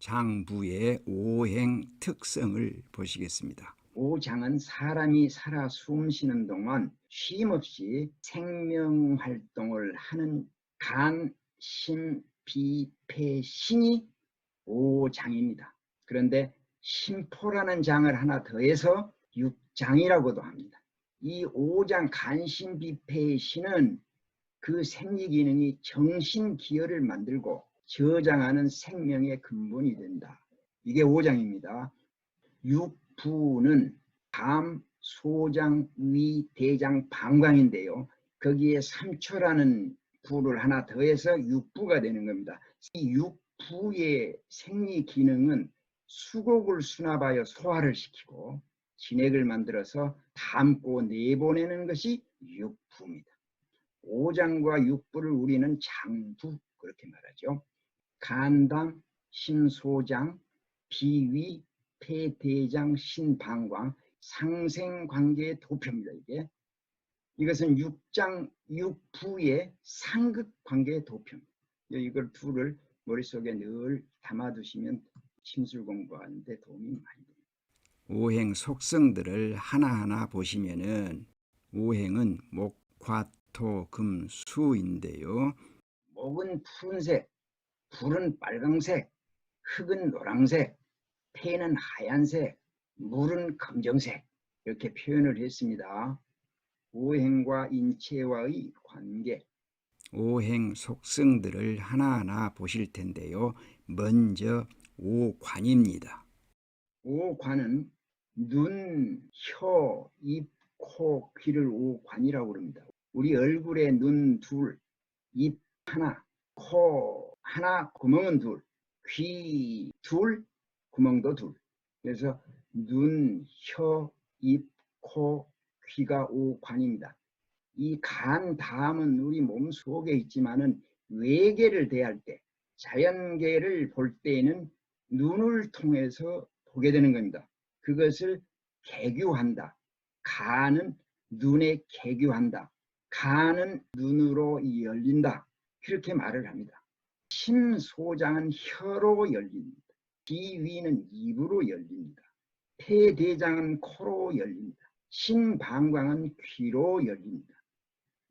장부의 오행 특성을 보시겠습니다. 오장은 사람이 살아 숨쉬는 동안 쉼없이 생명 활동을 하는 간, 심, 비, 폐, 신이 오장입니다. 그런데 심포라는 장을 하나 더해서 육장이라고도 합니다. 이 오장 간신비폐의 신은 그 생리 기능이 정신 기혈을 만들고 저장하는 생명의 근본이 된다. 이게 오장입니다. 육부는 감, 소장, 위, 대장, 방광인데요. 거기에 삼초라는 부를 하나 더해서 육부가 되는 겁니다. 이 육부의 생리 기능은 수곡을 수납하여 소화를 시키고 진액을 만들어서 담고 내보내는 것이 육부입니다. 오장과 육부를 우리는 장부 그렇게 말하죠. 간담, 심소장, 비위, 폐대장, 신방광, 상생관계의 도표입니다. 이것은 육장, 육부의 상극관계의 도표입니다. 이걸 둘을 머릿속에 늘 담아두시면 심술 공부하는데 도움이 많이 됩니다. 오행 속성들을 하나하나 보시면은 오행은 목, 화, 토, 금, 수인데요. 목은 푸른색, 불은 빨강색, 흙은 노란색, 폐는 하얀색, 물은 검정색 이렇게 표현을 했습니다. 오행과 인체와의 관계. 오행 속성들을 하나하나 보실 텐데요. 먼저 오관입니다. 오관은 눈, 혀, 입, 코, 귀를 오관이라고 합니다. 우리 얼굴에 눈 둘, 입 하나, 코 하나, 구멍은 둘, 귀 둘, 구멍도 둘. 그래서 눈, 혀, 입, 코, 귀가 오관입니다. 이 간 다음은 우리 몸 속에 있지만은 외계를 대할 때, 자연계를 볼 때에는 눈을 통해서 보게 되는 겁니다. 그것을 개규한다. 간은 눈에 개규한다. 간은 눈으로 열린다. 그렇게 말을 합니다. 심소장은 혀로 열립니다. 비위는 입으로 열립니다. 폐대장은 코로 열립니다. 신방광은 귀로 열립니다.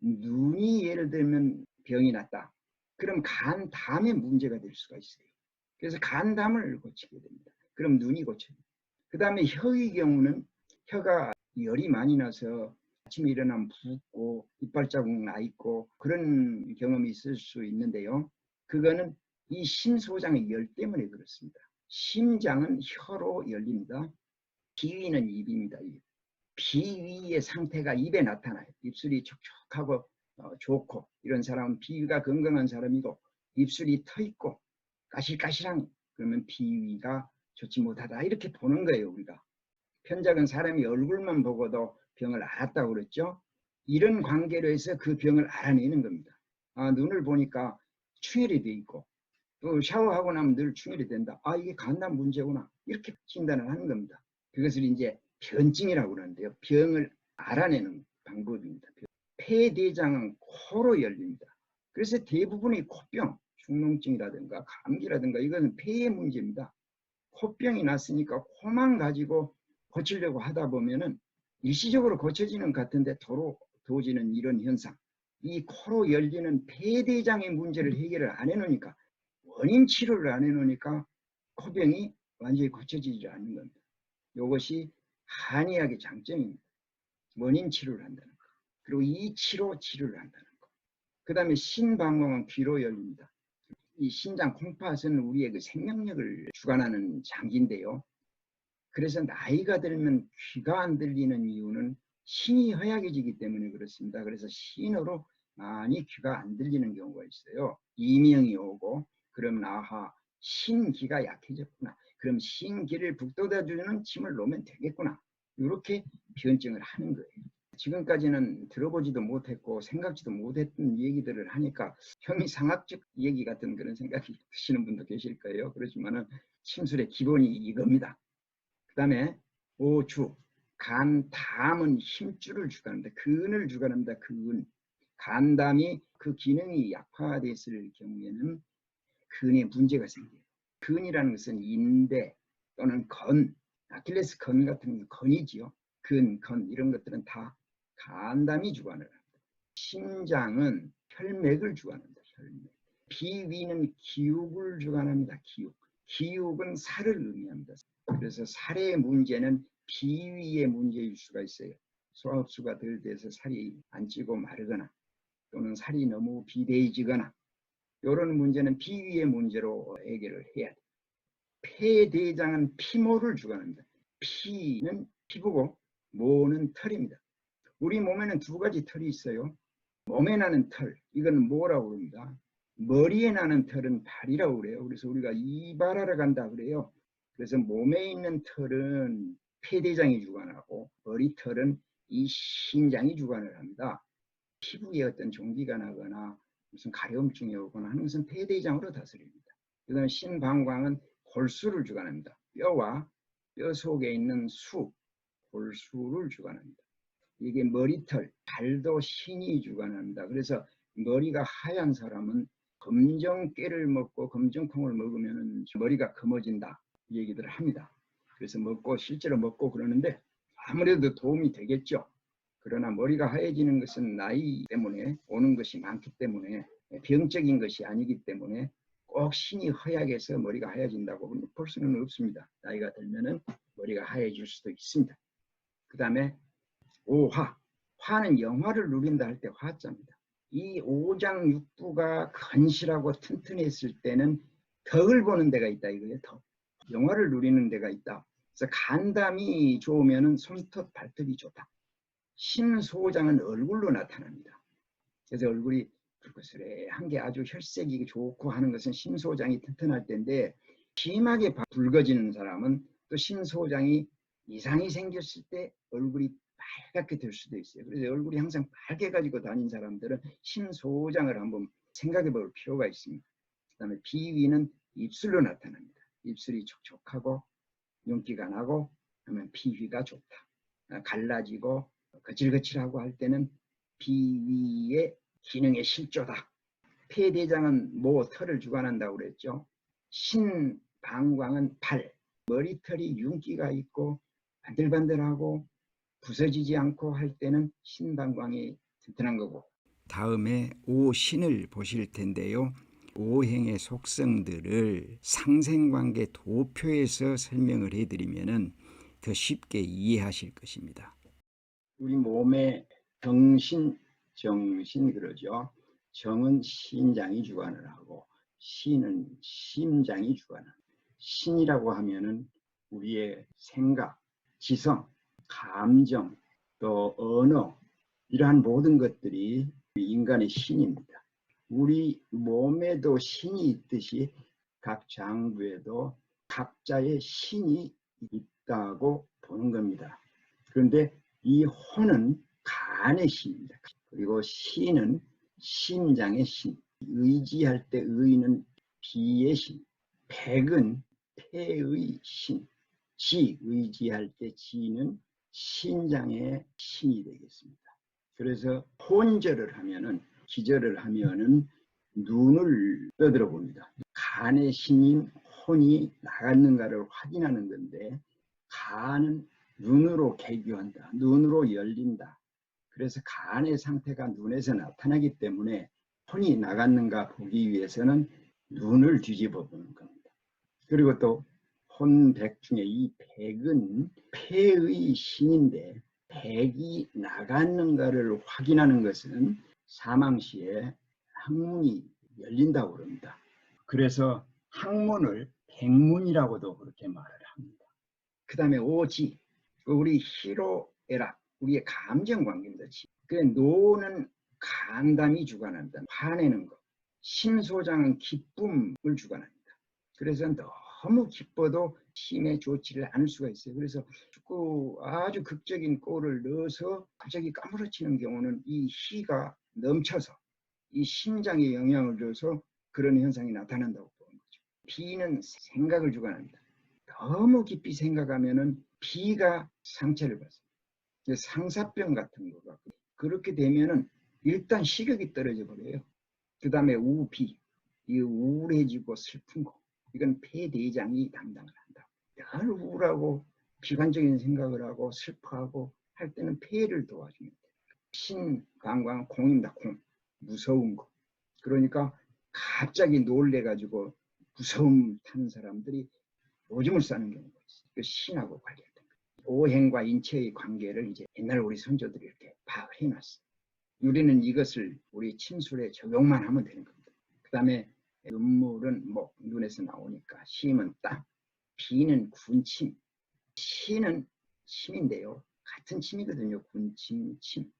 눈이 예를 들면 병이 났다. 그럼 간담에 문제가 될 수가 있어요. 그래서 간담을 고치게 됩니다. 그럼 눈이 고쳐요. 그 다음에 혀의 경우는 혀가 열이 많이 나서 아침에 일어나면 붓고 이빨 자국 나 있고 그런 경험이 있을 수 있는데요. 그거는 이 심소장의 열 때문에 그렇습니다. 심장은 혀로 열립니다. 비위는 입입니다. 비위의 상태가 입에 나타나요. 입술이 촉촉하고 좋고 이런 사람은 비위가 건강한 사람이고 입술이 터있고 까실까실한 그러면 비위가 좋지 못하다 이렇게 보는 거예요. 우리가 편작은 사람이 얼굴만 보고도 병을 알았다고 그랬죠. 이런 관계로 해서 그 병을 알아내는 겁니다. 눈을 보니까 충혈이 돼 있고 또 샤워하고 나면 늘 충혈이 된다. 이게 간담 문제구나 이렇게 진단을 하는 겁니다. 그것을 이제 변증이라고 그러는데요. 병을 알아내는 방법입니다. 폐대장은 코로 열립니다. 그래서 대부분의 코병, 축농증이라든가 감기라든가 이거는 폐의 문제입니다. 코병이 났으니까 코만 가지고 고치려고 하다 보면은 일시적으로 고쳐지는 것 같은데 도로 도지는 이런 현상. 이 코로 열리는 폐대장의 문제를 해결을 안 해놓으니까 원인 치료를 안 해놓으니까 코병이 완전히 고쳐지지 않는 겁니다. 이것이 한의학의 장점입니다. 원인 치료를 한다는 거. 그리고 이 치료를 한다는 거. 그 다음에 신방광은 귀로 열립니다. 이 신장 콩팥은 우리의 그 생명력을 주관하는 장기인데요. 그래서 나이가 들면 귀가 안 들리는 이유는 신이 허약해지기 때문에 그렇습니다. 그래서 신으로 많이 귀가 안 들리는 경우가 있어요. 이명이 오고 그럼 신기가 약해졌구나. 그럼 신기를 북돋아주는 침을 놓으면 되겠구나. 이렇게 변증을 하는 거예요. 지금까지는 들어보지도 못했고 생각지도 못했던 얘기들을 하니까 형이상학적 얘기 같은 그런 생각이 드시는 분도 계실 거예요. 그렇지만은 침술의 기본이 이겁니다. 그 다음에 오주, 간담은 힘줄을 주관합니다. 근을 주관합니다. 근. 간담이 그 기능이 약화됐을 경우에는 근에 문제가 생겨요. 근이라는 것은 인대 또는 건, 아킬레스 건 같은 건이지요. 건 이런 것들은 다 간담이 주관을 합니다. 심장은 혈맥을 주관합니다. 혈맥. 비위는 기육을 주관합니다. 기육은 살을 의미합니다. 그래서 살의 문제는 비위의 문제일 수가 있어요. 소화흡수가 덜 돼서 살이 안 찌고 마르거나 또는 살이 너무 비대해지거나 이런 문제는 비위의 문제로 해결을 해야 돼요. 폐대장은 피모를 주관합니다. 피는 피부고 모는 털입니다. 우리 몸에는 두 가지 털이 있어요. 몸에 나는 털, 이건 뭐라고 그럽니다. 머리에 나는 털은 발이라고 그래요. 그래서 우리가 이발하러 간다 그래요. 그래서 몸에 있는 털은 폐대장이 주관하고 머리털은 이 신장이 주관을 합니다. 피부에 어떤 종기가 나거나 무슨 가려움증이 오거나 하는 것은 폐대장으로 다스립니다. 그 다음에 신방광은 골수를 주관합니다. 뼈와 뼈 속에 있는 골수를 주관합니다. 이게 머리털, 발도 신이 주관합니다. 그래서 머리가 하얀 사람은 검정깨를 먹고 검정콩을 먹으면 머리가 검어진다 이 얘기들을 합니다. 그래서 실제로 먹고 그러는데 아무래도 도움이 되겠죠. 그러나 머리가 하얘지는 것은 나이 때문에 오는 것이 많기 때문에 병적인 것이 아니기 때문에 꼭 신이 허약해서 머리가 하얘진다고 볼 수는 없습니다. 나이가 들면은 머리가 하얘질 수도 있습니다. 그 다음에 오화. 화는 영화를 누린다 할 때 화자입니다. 이 오장육부가 건실하고 튼튼했을 때는 덕을 보는 데가 있다 이거예요. 덕. 영화를 누리는 데가 있다. 그래서 간담이 좋으면 손톱 발톱이 좋다. 신소장은 얼굴로 나타납니다. 그래서 얼굴이 붉으스레한 게 아주 혈색이 좋고 하는 것은 신소장이 튼튼할 때인데 심하게 붉어지는 사람은 또 신소장이 이상이 생겼을 때 얼굴이 빨갛게 될 수도 있어요. 그래서 얼굴이 항상 빨개 가지고 다닌 사람들은 신소장을 한번 생각해 볼 필요가 있습니다. 그 다음에 비위는 입술로 나타납니다. 입술이 촉촉하고 윤기가 나고 하면 비위가 좋다. 갈라지고 거칠거칠하고 할 때는 비위의 기능의 실조다. 폐대장은 털을 주관한다고 그랬죠. 신방광은 발, 머리털이 윤기가 있고 반들반들하고 부서지지 않고 할 때는 신방광이 튼튼한 거고. 다음에 오신을 보실 텐데요. 오행의 속성들을 상생관계 도표에서 설명을 해드리면 더 쉽게 이해하실 것입니다. 우리 몸의 정신 그러죠. 정은 신장이 주관을 하고 신은 심장이 주관을. 신이라고 하면은 우리의 생각, 지성, 감정, 또 언어 이러한 모든 것들이 인간의 신입니다. 우리 몸에도 신이 있듯이 각 장부에도 각자의 신이 있다고 보는 겁니다. 그런데 이 호는 간의 신입니다. 그리고 신은 심장의 신, 의지할 때 의는 비의 신, 백은 폐의 신, 의지할 때 지는 신장의 신이 되겠습니다. 그래서 혼절을 하면은, 기절을 하면은 눈을 떠들어 봅니다. 간의 신인 혼이 나갔는가를 확인하는 건데, 간은 눈으로 개교한다. 눈으로 열린다. 그래서 간의 상태가 눈에서 나타나기 때문에 혼이 나갔는가 보기 위해서는 눈을 뒤집어 보는 겁니다. 그리고 또 혼백 중에 이 백은 폐의 신인데 백이 나갔는가를 확인하는 것은 사망시에 항문이 열린다고 그럽니다. 그래서 항문을 백문이라고도 그렇게 말을 합니다. 그 다음에 오지, 우리 희로애락, 우리의 감정관계입니다. 그 노는 간담이 주관합니다. 화내는 것. 심소장은 기쁨을 주관합니다. 그래서 너무 기뻐도 힘에 좋지를 않을 수가 있어요. 그래서 축구 아주 극적인 골을 넣어서 갑자기 까무러치는 경우는 이 희가 넘쳐서 이 심장에 영향을 줘서 그런 현상이 나타난다고 보는 거죠. 비는 생각을 주관합니다. 너무 깊이 생각하면은 비가 상처를 받습니다. 상사병 같은 거가 그렇게 되면은 일단 식욕이 떨어져 버려요. 그 다음에 우비, 이 우울해지고 슬픈 거. 이건 폐대장이 담당을 한다. 늘 우울하고 비관적인 생각을 하고 슬퍼하고 할 때는 폐를 도와주면 돼요. 신방광 공입니다. 공. 무서운 거. 그러니까 갑자기 놀래가지고 무서움 타는 사람들이 오줌을 싸는 경우가 있어요. 그 신하고 관련된 거. 오행과 인체의 관계를 이제 옛날 우리 선조들이 이렇게 다 해놨어요. 우리는 이것을 우리 침술에 적용만 하면 되는 겁니다. 그 다음에 눈물은 목, 눈에서 나오니까 심은 땀, 비는 군침, 시는 침인데요. 같은 침이거든요. 군침, 침.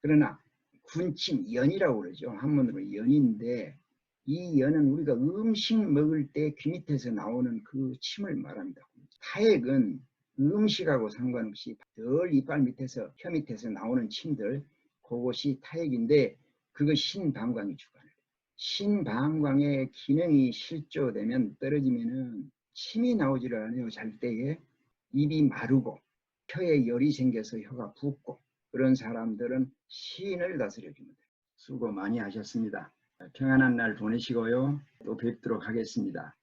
그러나 군침, 연이라고 그러죠. 한문으로 연인데 이 연은 우리가 음식 먹을 때 귀 밑에서 나오는 그 침을 말합니다. 타액은 음식하고 상관없이 늘 이빨 밑에서 혀 밑에서 나오는 침들, 그것이 타액인데 그거 신방광이 주관해요. 신방광의 기능이 실조되면 떨어지면은 침이 나오지를 않아요. 잘 때에 입이 마르고 혀에 열이 생겨서 혀가 붓고 그런 사람들은 신을 다스려줍니다. 수고 많이 하셨습니다. 평안한 날 보내시고요. 또 뵙도록 하겠습니다.